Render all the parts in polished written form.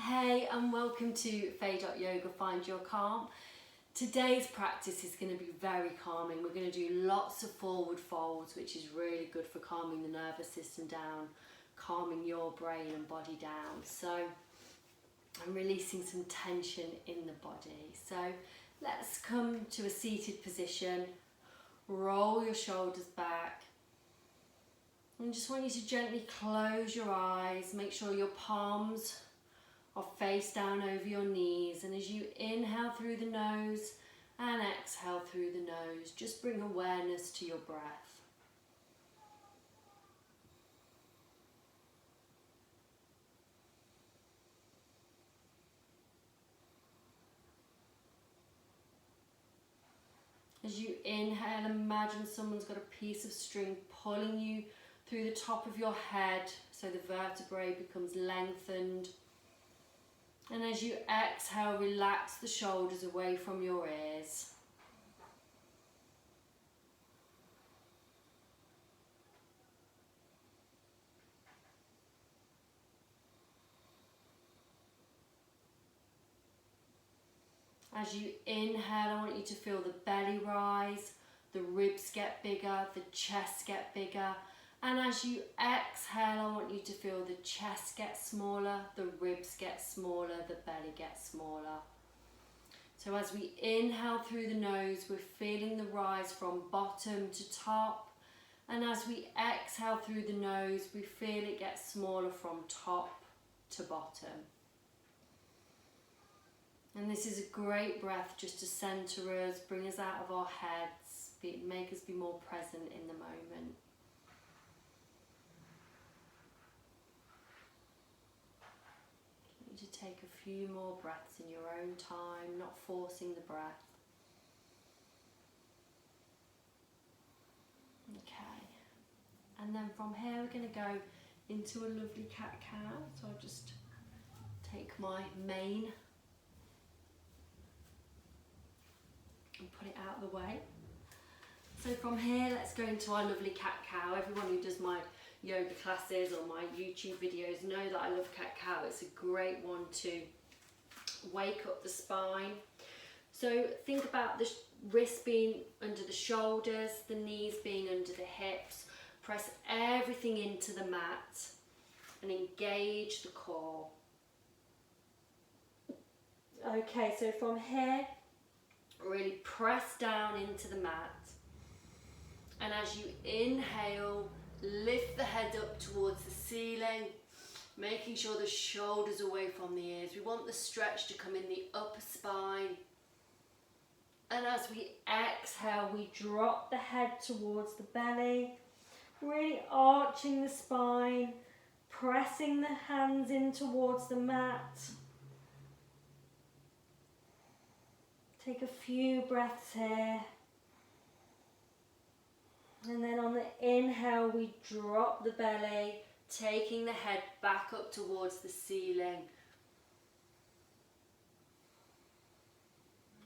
Hey, and welcome to Faye.yoga Find Your Calm. Today's practice is going to be very calming. We're going to do lots of forward folds, which is really good for calming the nervous system down, calming your brain and body down. So I'm releasing some tension in the body. So let's come to a seated position. Roll your shoulders back. And just want you to gently close your eyes. Make sure your palms are face down over your knees, and as you inhale through the nose and exhale through the nose, just bring awareness to your breath. As you inhale, imagine someone's got a piece of string pulling you through the top of your head so the vertebrae becomes lengthened. And as you exhale, relax the shoulders away from your ears. As you inhale, I want you to feel the belly rise, the ribs get bigger, the chest get bigger. And as you exhale, I want you to feel the chest get smaller, the ribs get smaller, the belly gets smaller. So as we inhale through the nose, we're feeling the rise from bottom to top. And as we exhale through the nose, we feel it get smaller from top to bottom. And this is a great breath just to center us, bring us out of our heads, make us be more present in the moment. To take a few more breaths in your own time, not forcing the breath. Okay, and then from here we're going to go into a lovely cat-cow. So I'll just take my mane and put it out of the way. So from here, let's go into our lovely cat-cow. Everyone who does my yoga classes or my YouTube videos know that I love cat-cow. It's a great one to wake up the spine. So think about the wrists being under the shoulders, the knees being under the hips. Press everything into the mat and engage the core. Okay, so from here, really press down into the mat. And as you inhale, lift the head up towards the ceiling, making sure the shoulders are away from the ears. We want the stretch to come in the upper spine. And as we exhale, we drop the head towards the belly, really arching the spine, pressing the hands in towards the mat. Take a few breaths here. And then on the inhale, we drop the belly, taking the head back up towards the ceiling.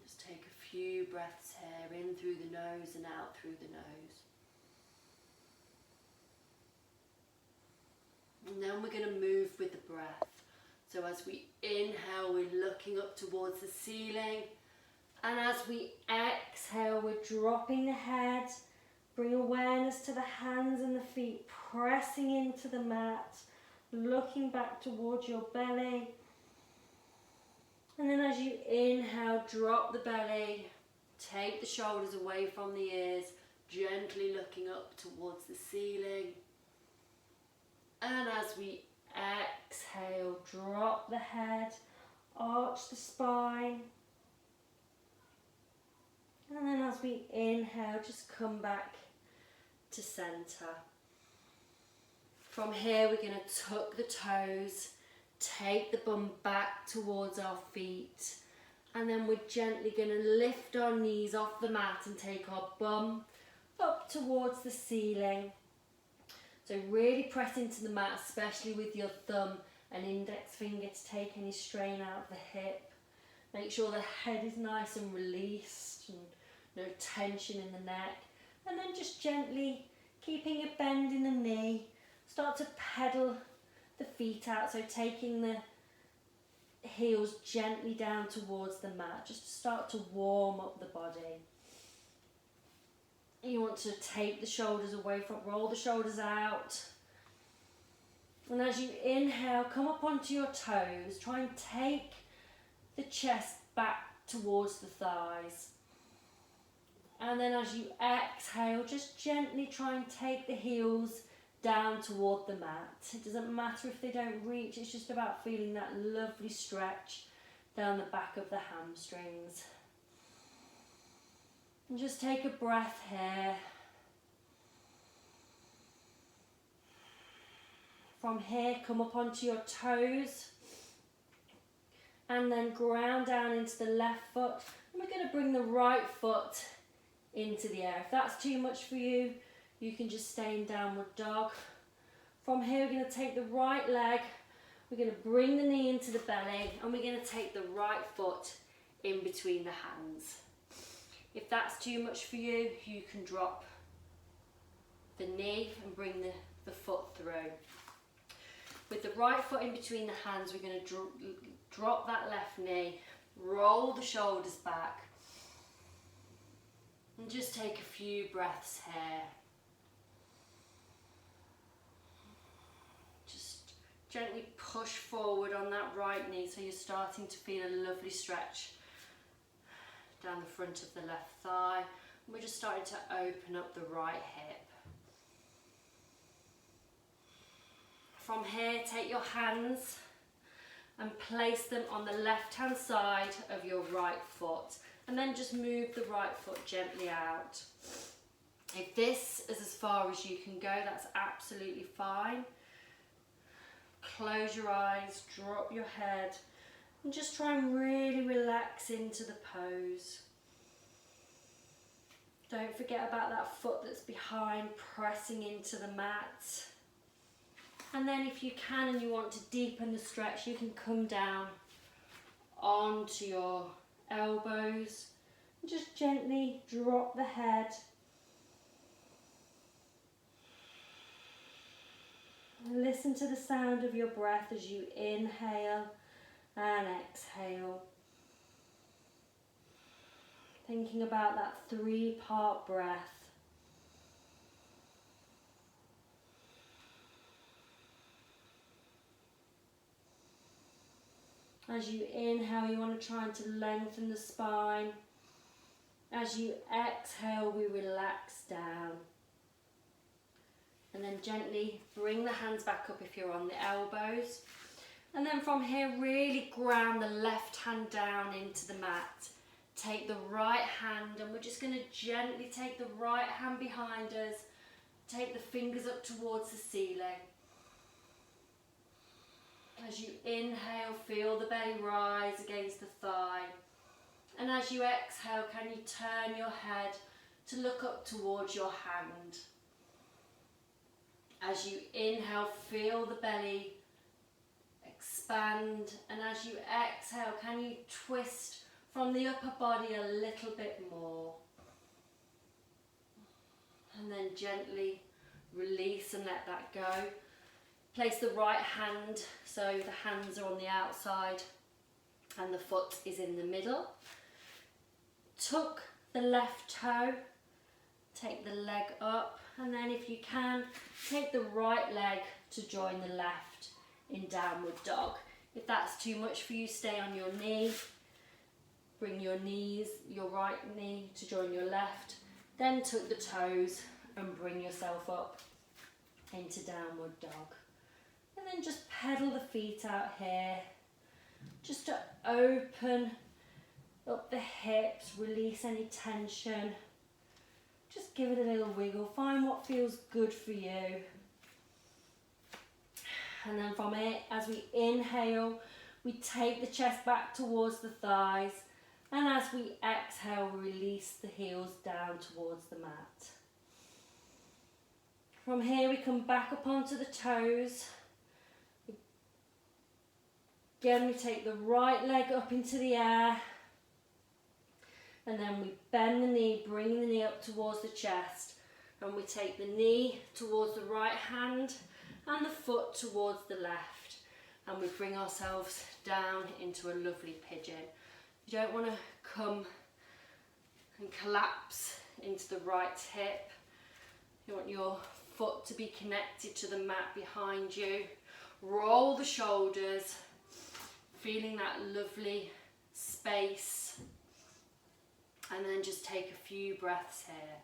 Just take a few breaths here, in through the nose and out through the nose. And then we're going to move with the breath. So as we inhale, we're looking up towards the ceiling. And as we exhale, we're dropping the head. Bring awareness to the hands and the feet, pressing into the mat, looking back towards your belly. And then as you inhale, drop the belly, take the shoulders away from the ears, gently looking up towards the ceiling. And as we exhale, drop the head, arch the spine. And then as we inhale, just come back to center. From here, we're going to tuck the toes, take the bum back towards our feet, and then we're gently going to lift our knees off the mat and take our bum up towards the ceiling. So really press into the mat, especially with your thumb and index finger to take any strain out of the hip. Make sure the head is nice and released and no tension in the neck. And then just gently, keeping a bend in the knee, start to pedal the feet out. So taking the heels gently down towards the mat, just to start to warm up the body. You want to take the shoulders away from, roll the shoulders out. And as you inhale, come up onto your toes. Try and take the chest back towards the thighs. And then as you exhale, just gently try and take the heels down toward the mat. It doesn't matter if they don't reach, it's just about feeling that lovely stretch down the back of the hamstrings. And just take a breath here. From here, come up onto your toes and then ground down into the left foot. And we're going to bring the right foot into the air. If that's too much for you, you can just stay in downward dog. From here, we're going to take the right leg, we're going to bring the knee into the belly, and we're going to take the right foot in between the hands. If that's too much for you, you can drop the knee and bring the foot through. With the right foot in between the hands, we're going to drop that left knee, roll the shoulders back, and just take a few breaths here. Just gently push forward on that right knee so you're starting to feel a lovely stretch down the front of the left thigh. We're just starting to open up the right hip. From here, take your hands and place them on the left-hand side of your right foot, and then just move the right foot gently out. If this is as far as you can go, that's absolutely fine. Close your eyes, drop your head, and just try and really relax into the pose. Don't forget about that foot that's behind, pressing into the mat. And then if you can and you want to deepen the stretch, you can come down onto your elbows and just gently drop the head. And listen to the sound of your breath as you inhale and exhale. Thinking about that 3-part breath. As you inhale, you want to try to lengthen the spine. As you exhale, we relax down. And then gently bring the hands back up if you're on the elbows. And then from here, really ground the left hand down into the mat. Take the right hand, and we're just going to gently take the right hand behind us. Take the fingers up towards the ceiling. As you inhale, feel the belly rise against the thigh. And as you exhale, can you turn your head to look up towards your hand? As you inhale, feel the belly expand. And as you exhale, can you twist from the upper body a little bit more? And then gently release and let that go. Place the right hand so the hands are on the outside and the foot is in the middle. Tuck the left toe, take the leg up, and then if you can, take the right leg to join the left in downward dog. If that's too much for you, stay on your knee. Bring your right knee to join your left. Then tuck the toes and bring yourself up into downward dog. And then just pedal the feet out here, just to open up the hips, release any tension. Just give it a little wiggle, find what feels good for you. And then from it, as we inhale, we take the chest back towards the thighs, and as we exhale, we release the heels down towards the mat. From here, we come back up onto the toes. Again, we take the right leg up into the air, and then we bend the knee, bring the knee up towards the chest, and we take the knee towards the right hand and the foot towards the left. and we bring ourselves down into a lovely pigeon. You don't want to come and collapse into the right hip. You want your foot to be connected to the mat behind you. Roll the shoulders, feeling that lovely space, and then just take a few breaths here.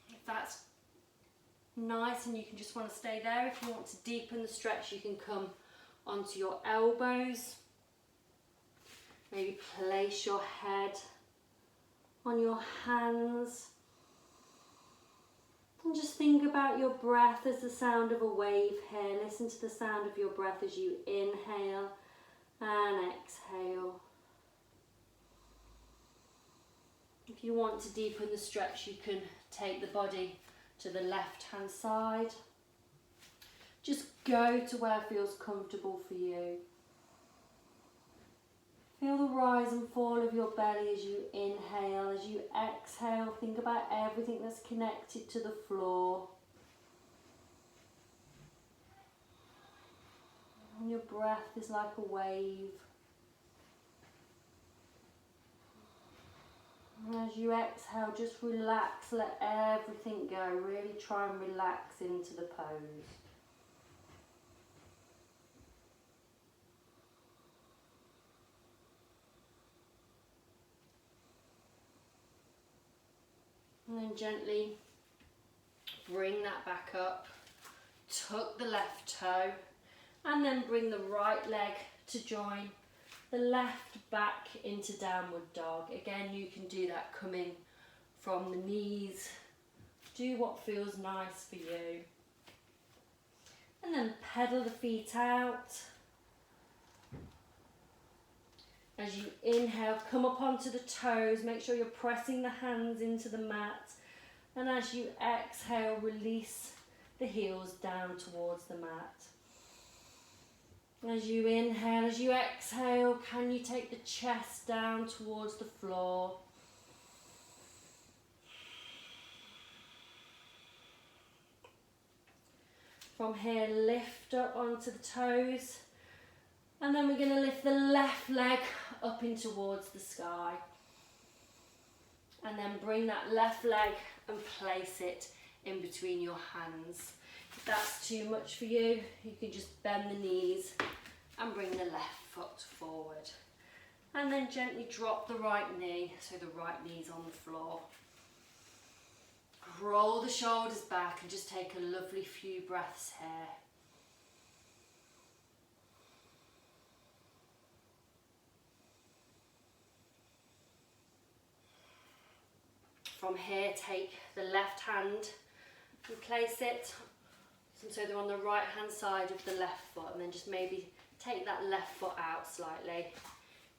If that's nice and you can just want to stay there, if you want to deepen the stretch, you can come onto your elbows. Maybe place your head on your hands. And just think about your breath as the sound of a wave here. Listen to the sound of your breath as you inhale and exhale. If you want to deepen the stretch, you can take the body to the left hand side. Just go to where feels comfortable for you. Feel the rise and fall of your belly as you inhale. As you exhale, think about everything that's connected to the floor. And your breath is like a wave. And as you exhale, just relax, let everything go. Really try and relax into the pose. And then gently bring that back up, tuck the left toe, and then bring the right leg to join the left back into downward dog. Again, you can do that coming from the knees. Do what feels nice for you. And then pedal the feet out. As you inhale, come up onto the toes, make sure you're pressing the hands into the mat. And as you exhale, release the heels down towards the mat. As you inhale, as you exhale, can you take the chest down towards the floor? From here, lift up onto the toes. And then we're going to lift the left leg up in towards the sky. And then bring that left leg and place it in between your hands. If that's too much for you, you can just bend the knees and bring the left foot forward. And then gently drop the right knee, so the right knee's on the floor. Roll the shoulders back and just take a lovely few breaths here. From here, take the left hand and place it so they're on the right hand side of the left foot, and then just maybe take that left foot out slightly.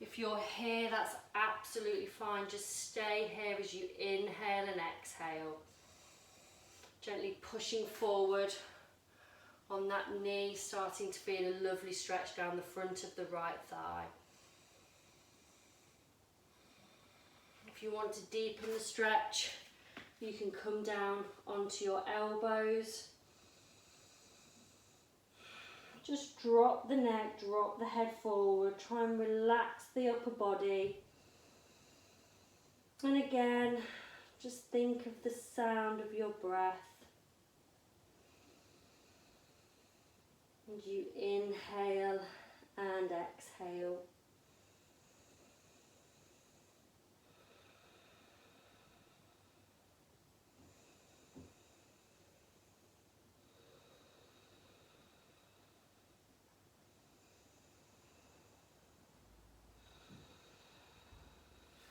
If you're here, that's absolutely fine. Just stay here as you inhale and exhale. Gently pushing forward on that knee, starting to feel a lovely stretch down the front of the right thigh. If you want to deepen the stretch, you can come down onto your elbows. Just drop the neck, drop the head forward, try and relax the upper body. And again, just think of the sound of your breath. And you inhale and exhale.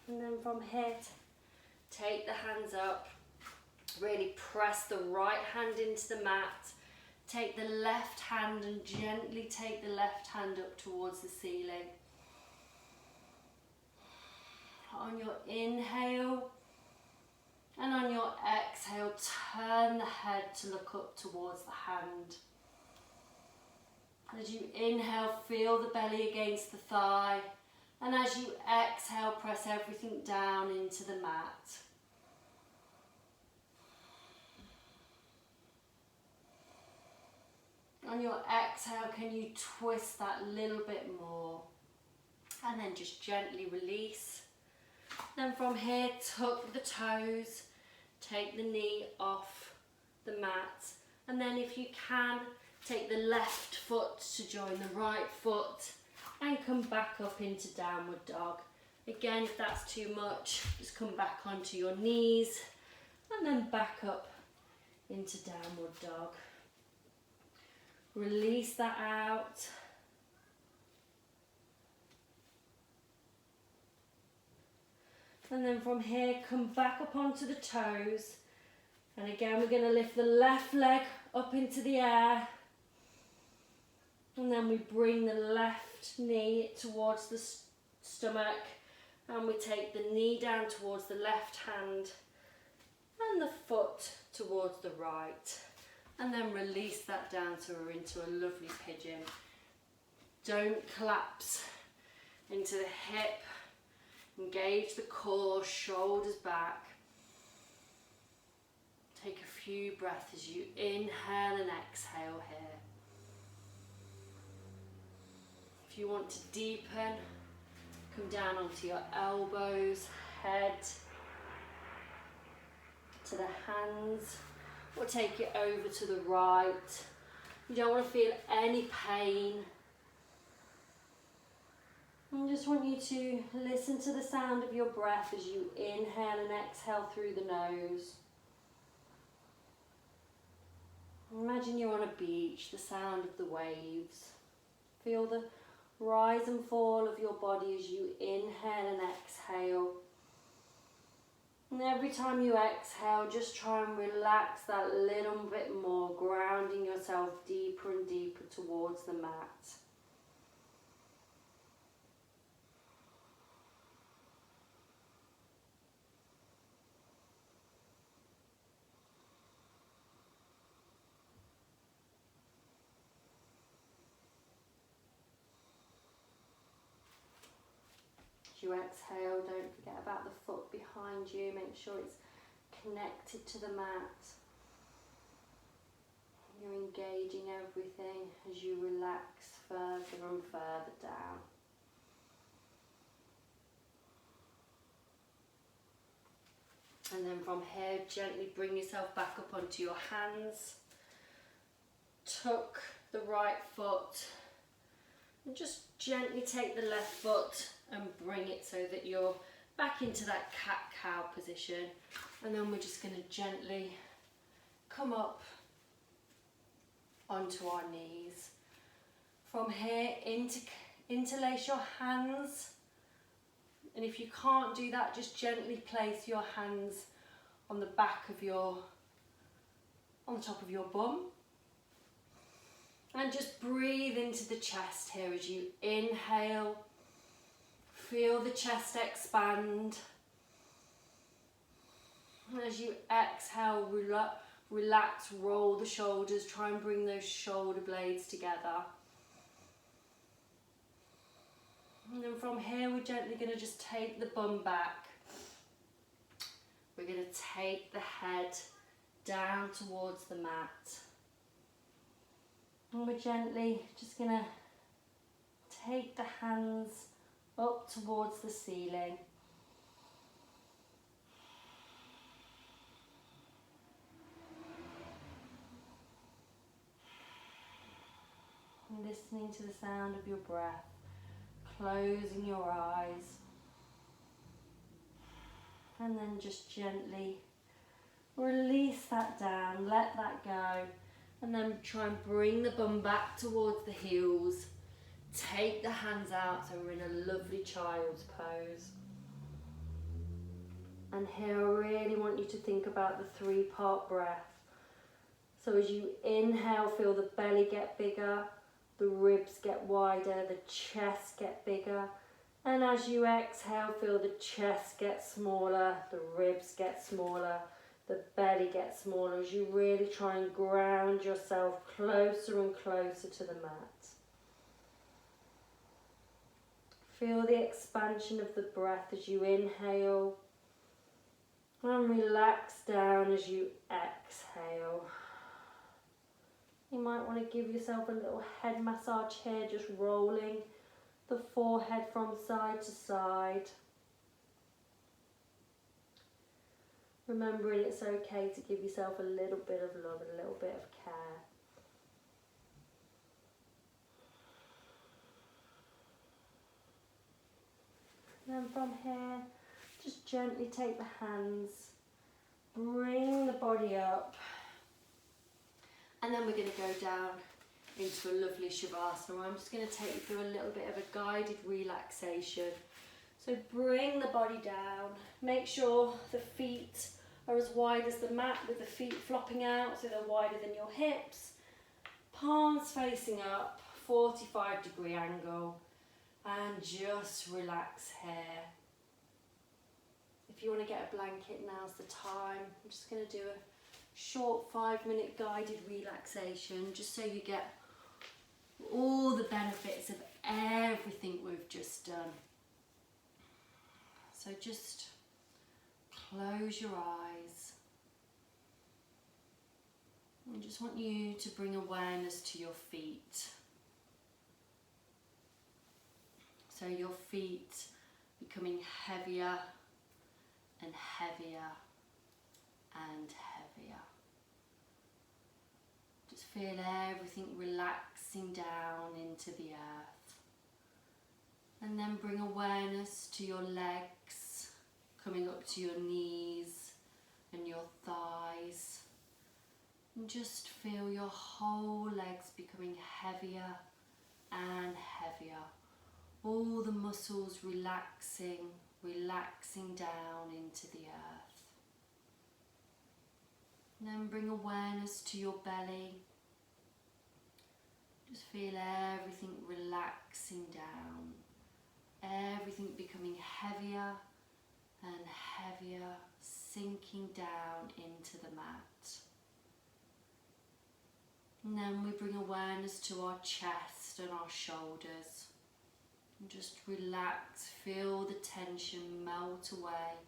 And then from here, take the hands up, really press the right hand into the mat, take the left hand and gently take the left hand up towards the ceiling. On your inhale and on your exhale, turn the head to look up towards the hand. As you inhale, feel the belly against the thigh. And as you exhale, press everything down into the mat. On your exhale, can you twist that little bit more? And then just gently release. Then from here, tuck the toes, take the knee off the mat. And then if you can, take the left foot to join the right foot and come back up into downward dog. Again, if that's too much, just come back onto your knees and then back up into downward dog. Release that out. And then from here, come back up onto the toes. And again, we're going to lift the left leg up into the air. And then we bring the left knee towards the stomach. And we take the knee down towards the left hand. And the foot towards the right. And then release that down so we're into a lovely pigeon. Don't collapse into the hip. Engage the core, shoulders back. Take a few breaths as you inhale and exhale here. If you want to deepen, come down onto your elbows, head, to the hands, or take it over to the right. You don't want to feel any pain. I just want you to listen to the sound of your breath as you inhale and exhale through the nose. Imagine you're on a beach, the sound of the waves. Feel the rise and fall of your body as you inhale and exhale. And every time you exhale, just try and relax that little bit more, grounding yourself deeper and deeper towards the mat. As you exhale, don't forget about the foot behind you. Make sure it's connected to the mat. You're engaging everything as you relax further and further down. And then from here, gently bring yourself back up onto your hands. Tuck the right foot. And just gently take the left foot and bring it so that you're back into that cat-cow position. And then we're just going to gently come up onto our knees. From here, interlace your hands. And if you can't do that, just gently place your hands on the back of on the top of your bum. And just breathe into the chest here as you inhale. Feel the chest expand. And as you exhale, relax, roll the shoulders. Try and bring those shoulder blades together. And then from here, we're gently going to just take the bum back. We're going to take the head down towards the mat. And we're gently just going to take the hands up towards the ceiling. And listening to the sound of your breath, closing your eyes. And then just gently release that down, let that go. And then try and bring the bum back towards the heels. Take the hands out so we're in a lovely child's pose. And here I really want you to think about the 3-part breath. So as you inhale, feel the belly get bigger, the ribs get wider, the chest get bigger. And as you exhale, feel the chest get smaller, the ribs get smaller, the belly gets smaller as you really try and ground yourself closer and closer to the mat. feel the expansion of the breath as you inhale and relax down as you exhale. You might want to give yourself a little head massage here, just rolling the forehead from side to side. Remembering it's okay to give yourself a little bit of love and a little bit of care. And then from here, just gently take the hands, bring the body up, and then we're going to go down into a lovely Shavasana. I'm just going to take you through a little bit of a guided relaxation. So bring the body down, make sure the feet are as wide as the mat with the feet flopping out so they're wider than your hips. Palms facing up, 45-degree angle, and just relax here. If you want to get a blanket, now's the time. I'm just going to do a short 5-minute guided relaxation just so you get all the benefits of everything we've just done. So just close your eyes. I just want you to bring awareness to your feet. So your feet becoming heavier and heavier and heavier. Just feel everything relaxing down into the earth. And then bring awareness to your legs, coming up to your knees and your thighs. And just feel your whole legs becoming heavier and heavier. All the muscles relaxing down into the earth. And then bring awareness to your belly. Just feel everything relaxing down. Everything becoming heavier and heavier, sinking down into the mat. And then we bring awareness to our chest and our shoulders. And just relax, feel the tension melt away.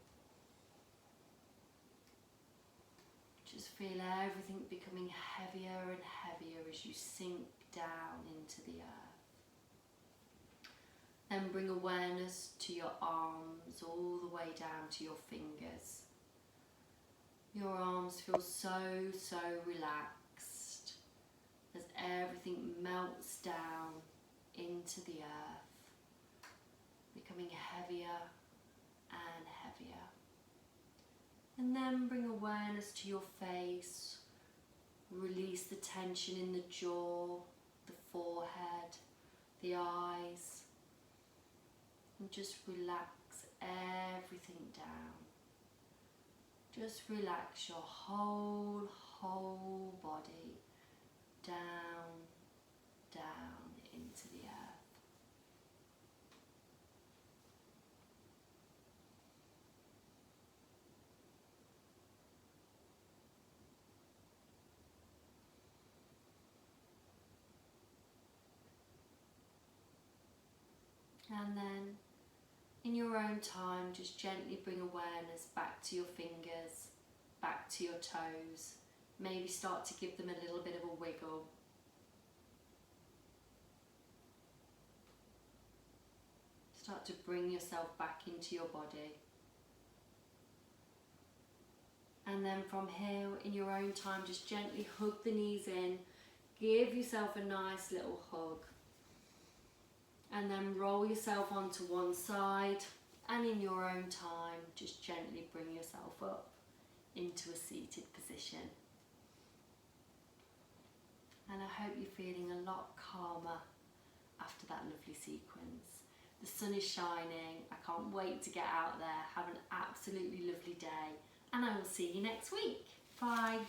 Just feel everything becoming heavier and heavier as you sink down into the earth. Then bring awareness to your arms all the way down to your fingers. Your arms feel so relaxed as everything melts down into the earth, becoming heavier and heavier. And then bring awareness to your face. Release the tension in the jaw, the forehead, the eyes. And just relax everything down. Just relax your whole body down into the earth. And then, in your own time, just gently bring awareness back to your fingers, back to your toes. Maybe start to give them a little bit of a wiggle. Start to bring yourself back into your body. And then from here, in your own time, just gently hug the knees in. Give yourself a nice little hug. And then roll yourself onto one side, and in your own time just gently bring yourself up into a seated position. And I hope you're feeling a lot calmer after that lovely sequence. The sun is shining. I can't wait to get out there. Have an absolutely lovely day, and I will see you next week. Bye.